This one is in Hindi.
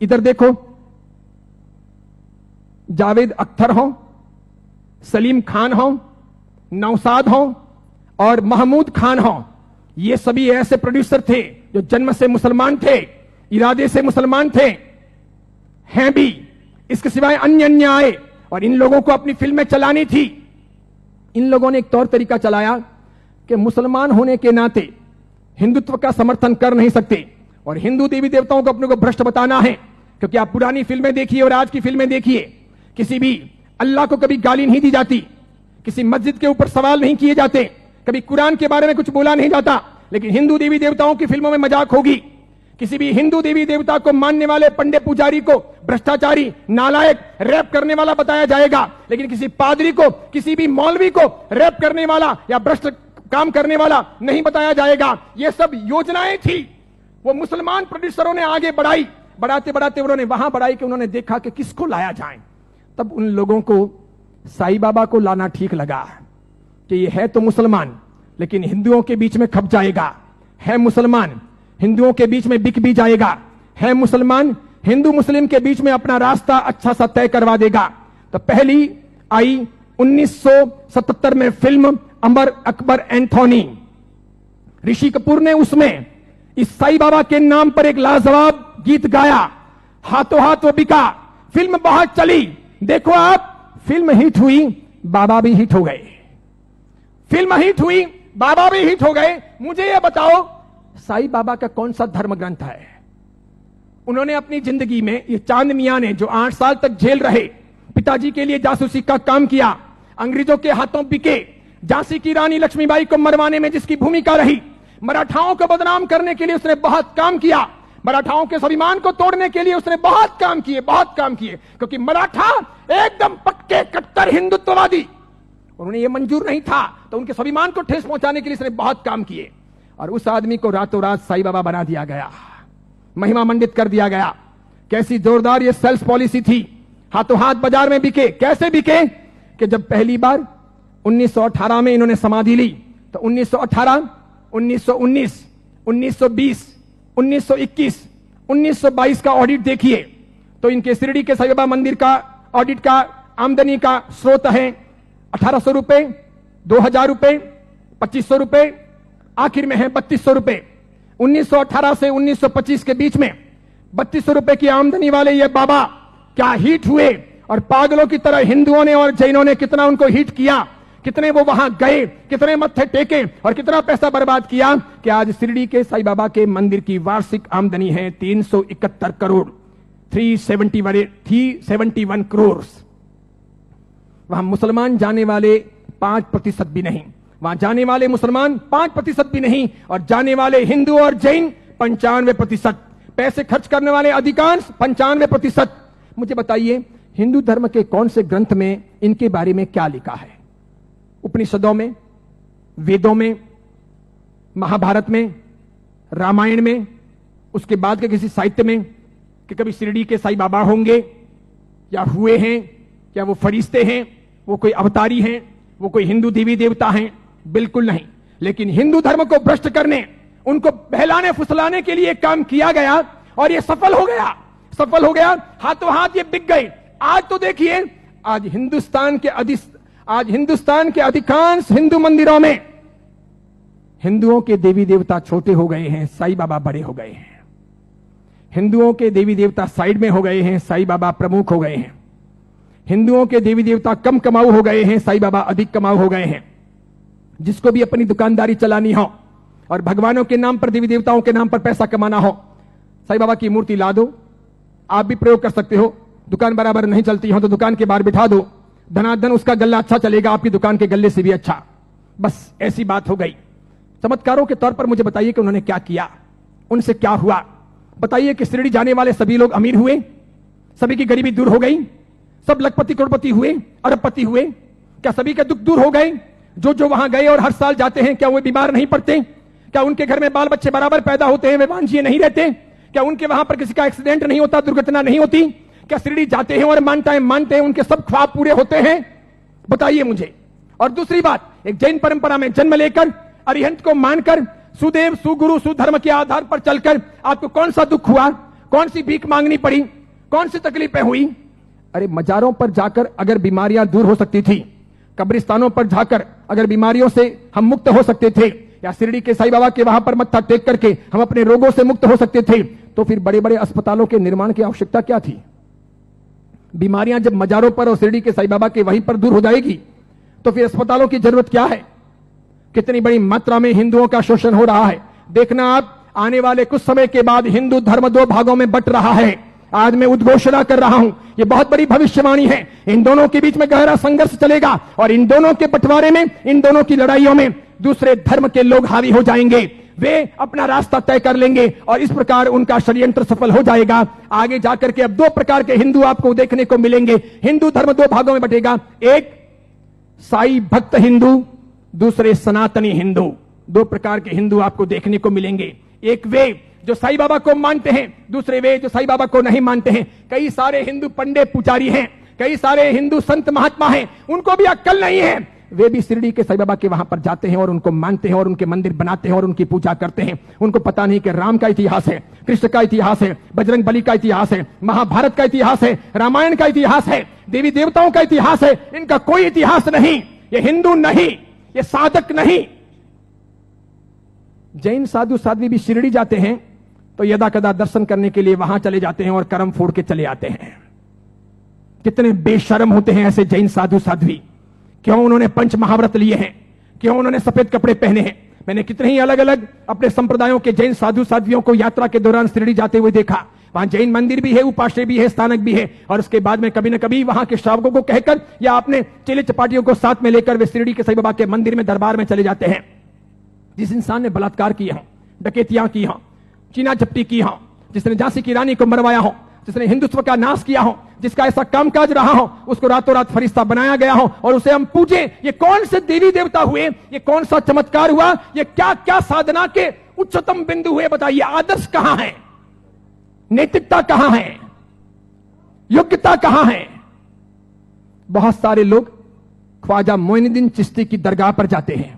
इधर देखो, जावेद अख्तर हो, सलीम खान हो, नौशाद हो और महमूद खान हो, ये सभी ऐसे प्रोड्यूसर थे जो जन्म से मुसलमान थे, इरादे से मुसलमान थे, हैं भी। इसके सिवाय अन्य अन्य आए और इन लोगों को अपनी फिल्में चलानी थी। इन लोगों ने एक तौर तरीका चलाया कि मुसलमान होने के नाते हिंदुत्व का समर्थन कर नहीं सकते और हिंदू देवी देवताओं को अपने को भ्रष्ट बताना है। क्योंकि आप पुरानी फिल्में देखिए और आज की फिल्में देखिए, किसी भी अल्लाह को कभी गाली नहीं दी जाती, किसी मस्जिद के ऊपर सवाल नहीं किए जाते, कभी कुरान के बारे में कुछ बोला नहीं जाता। लेकिन हिंदू देवी देवताओं की फिल्मों में मजाक होगी। किसी भी हिंदू देवी देवता को मानने वाले पंडे पुजारी को भ्रष्टाचारी, नालायक, रैप करने वाला बताया जाएगा। लेकिन किसी पादरी को, किसी भी मौलवी को रैप करने वाला या भ्रष्ट काम करने वाला नहीं बताया जाएगा। ये सब योजनाएं थी, वो मुसलमान प्रोड्यूसरों ने आगे बढ़ाई। बढ़ाते बढ़ाते उन्होंने वहां बढ़ाई कि उन्होंने देखा कि किसको लाया जाए। तब उन लोगों को साईं बाबा को लाना ठीक लगा कि ये है तो मुसलमान लेकिन हिंदुओं के बीच में खप जाएगा, है मुसलमान हिंदुओं के बीच में बिक भी जाएगा, है मुसलमान हिंदू मुस्लिम के बीच में अपना रास्ता अच्छा सा तय करवा देगा। तो पहली आई 1977 में फिल्म अमर अकबर एंथोनी। ऋषि कपूर ने उसमें इस साईं बाबा के नाम पर एक लाजवाब गीत गाया, हाथों हाथ वो बिका। फिल्म बहुत चली। देखो आप, फिल्म हिट हुई, बाबा भी हिट हो गए। फिल्म हिट हुई, बाबा भी हिट हो गए। मुझे यह बताओ, साईं बाबा का कौन सा धर्म ग्रंथ है? उन्होंने अपनी जिंदगी में, ये चांद मियां ने जो 8 साल तक जेल रहे, पिताजी के लिए जासूसी का काम किया, अंग्रेजों के हाथों बिके, झांसी की रानी लक्ष्मीबाई को मरवाने में जिसकी भूमिका रही, मराठाओं को बदनाम करने के लिए उसने बहुत काम किया, मराठाओं के स्वाभिमान को तोड़ने के लिए उसने बहुत काम किए, बहुत काम किए। क्योंकि मराठा एकदम पक्के कट्टर हिंदुत्ववादी, उन्हें यह मंजूर नहीं था, तो उनके स्वाभिमान को ठेस पहुंचाने के लिए उसने बहुत काम किए। और उस आदमी को रातों रात साईं बाबा बना दिया गया, महिमा मंडित कर दिया गया। कैसी जोरदार ये सेल्स पॉलिसी थी, हाथों हाथ बाजार में बिके। कैसे बिके कि जब पहली बार 1918 में इन्होंने समाधि ली, तो 1918, 1919, 1920, 1921, 1922 का ऑडिट देखिए तो इनके शिरडी के साईं बाबा मंदिर का ऑडिट का आमदनी का स्रोत है 1800 रुपए, 2000 रुपए, 2500 रुपए, आखिर में है 3200 रुपए। 1918 से 1925 के बीच में 3200 रुपए की आमदनी वाले ये बाबा क्या हिट हुए, और पागलों की तरह हिंदुओं ने और जैनों ने कितना उनको हिट किया, कितने वो वहां गए, कितने मत्थे टेके और कितना पैसा बर्बाद किया कि आज शिरडी के साईं बाबा के मंदिर की वार्षिक आमदनी है 371 करोड़, 371 करोड़। वहां मुसलमान जाने वाले 5% भी नहीं, वहां जाने वाले मुसलमान 5% भी नहीं, और जाने वाले हिंदू और जैन 95%, पैसे खर्च करने वाले अधिकांश 95%। मुझे बताइए, हिंदू धर्म के कौन से ग्रंथ में इनके बारे में क्या लिखा है? उपनिषदों में, वेदों में, महाभारत में, रामायण में, उसके बाद के किसी साहित्य में कि कभी शिरडी के साईं बाबा होंगे या हुए हैं, क्या वो फरिश्ते हैं, वो कोई अवतारी हैं, वो कोई हिंदू देवी देवता हैं? बिल्कुल नहीं। लेकिन हिंदू धर्म को भ्रष्ट करने, उनको बहलाने फुसलाने के लिए काम किया गया और ये सफल हो गया, सफल हो गया। हाथों हाथ ये बिक गए। आज तो देखिए, आज हिंदुस्तान के अधिकांश हिंदू मंदिरों में हिंदुओं के देवी देवता छोटे हो गए हैं, साईं बाबा बड़े हो गए हैं। हिंदुओं के देवी देवता साइड में हो गए हैं, साईं बाबा प्रमुख हो गए हैं। हिंदुओं के देवी देवता कम कमाऊ हो गए हैं, साईं बाबा अधिक कमाऊ हो गए हैं। जिसको भी अपनी दुकानदारी चलानी हो और भगवानों के नाम पर, देवी देवताओं के नाम पर पैसा कमाना हो, साईं बाबा की मूर्ति ला दो, आप भी प्रयोग कर सकते हो। दुकान बराबर नहीं चलती हो तो दुकान के बाहर बिठा दो, धनाधन उसका गल्ला अच्छा चलेगा, आपकी दुकान के गल्ले से भी अच्छा। बस ऐसी बात हो गई। चमत्कारों के तौर पर मुझे बताइए कि उन्होंने क्या किया, उनसे क्या हुआ? बताइए कि शिरडी जाने वाले सभी लोग अमीर हुए, सभी की गरीबी दूर हो गई, सब लखपति करोड़पति हुए, अरबपति हुए? क्या सभी के दुख दूर हो गए? जो जो वहां गए और हर साल जाते हैं, क्या वो बीमार नहीं पड़ते? क्या उनके घर में बाल बच्चे बराबर पैदा होते हैं, वे वांझिए नहीं रहते? क्या उनके वहां पर किसी का एक्सीडेंट नहीं होता, दुर्घटना नहीं होती? क्या शिरडी जाते हैं और मानते हैं उनके सब ख्वाब पूरे होते हैं? बताइए मुझे। और दूसरी बात, एक जैन परंपरा में जन्म लेकर, अरिहंत को मानकर, सुदेव सुगुरु सुधर्म के आधार पर चलकर आपको कौन सा दुख हुआ, कौन सी भीख मांगनी पड़ी, कौन सी तकलीफें हुई। अरे मजारों पर जाकर अगर बीमारियां दूर हो सकती थी, कब्रिस्तानों पर जाकर अगर बीमारियों से हम मुक्त हो सकते थे, या शिरडी के साईं बाबा के वहां पर मत्था टेक करके हम अपने रोगों से मुक्त हो सकते थे, तो फिर बड़े बड़े अस्पतालों के निर्माण की आवश्यकता क्या थी। बीमारियां जब मजारों पर और शिरडी के साईं बाबा के वहीं पर दूर हो जाएगी, तो फिर अस्पतालों की जरूरत क्या है। कितनी बड़ी मात्रा में हिंदुओं का शोषण हो रहा है। देखना आप, आने वाले कुछ समय के बाद हिंदू धर्म दो भागों में बंट रहा है। आज मैं उद्घोषणा कर रहा हूं, यह बहुत बड़ी भविष्यवाणी है। इन दोनों के बीच में गहरा संघर्ष चलेगा और इन दोनों के बंटवारे में, इन दोनों की लड़ाइयों में दूसरे धर्म के लोग हावी हो जाएंगे। वे अपना रास्ता तय कर लेंगे और इस प्रकार उनका षड्यंत्र सफल हो जाएगा। आगे जाकर के अब दो प्रकार के हिंदू आपको देखने को मिलेंगे। हिंदू धर्म दो भागों में बटेगा, एक साई भक्त हिंदू, दूसरे सनातनी हिंदू। दो प्रकार के हिंदू आपको देखने को मिलेंगे। एक वे जो साईं बाबा को मानते हैं, दूसरे वे जो साईं बाबा को नहीं मानते हैं। कई सारे हिंदू पंडित पुजारी हैं, कई सारे हिंदू संत महात्मा हैं, उनको भी अक्ल नहीं है। वे भी शिरडी के साईं बाबा के वहां पर जाते हैं और उनको मानते हैं और उनके मंदिर बनाते हैं और उनकी पूजा करते हैं। उनको पता नहीं कि राम का इतिहास है, कृष्ण का इतिहास है, बजरंग बली का इतिहास है, महाभारत का इतिहास है, रामायण का इतिहास है, देवी देवताओं का इतिहास है। इनका कोई इतिहास नहीं। ये हिंदू नहीं, ये साधक नहीं। जैन साधु साध्वी भी शिरडी जाते हैं तो यदा कदा दर्शन करने के लिए वहां चले जाते हैं और कर्म फोड़ के चले आते हैं। कितने बेशर्म होते हैं ऐसे जैन साधु साध्वी। क्यों उन्होंने पंच महाव्रत लिए हैं, क्यों उन्होंने सफेद कपड़े पहने हैं। मैंने कितने ही अलग अलग अपने संप्रदायों के जैन साधु साध्वियों को यात्रा के दौरान शिरडी जाते हुए देखा। वहां जैन मंदिर भी है, उपाश्रय भी है, स्थानक भी है, और उसके बाद में कभी न कभी वहां के श्रावकों को कहकर या अपने चेले चपाटियों को साथ में लेकर वे शिरडी के साईं बाबा के मंदिर में दरबार में चले जाते हैं। जिस इंसान ने बलात्कार किया हो, डकैतियां की हो, चीना झपटी की हो, जिसने झांसी की रानी को मरवाया हो, जिसने हिंदुत्व का नाश किया हो, जिसका ऐसा कामकाज रहा हो, उसको रातों रात फरिश्ता बनाया गया हो और उसे हम पूजे। ये कौन से देवी देवता हुए, ये कौन सा चमत्कार हुआ, ये क्या क्या साधना के उच्चतम बिंदु हुए। बताइए, आदर्श कहां है, नैतिकता कहां है, योग्यता कहां है। बहुत सारे लोग ख्वाजा मोइनुद्दीन चिश्ती की दरगाह पर जाते हैं,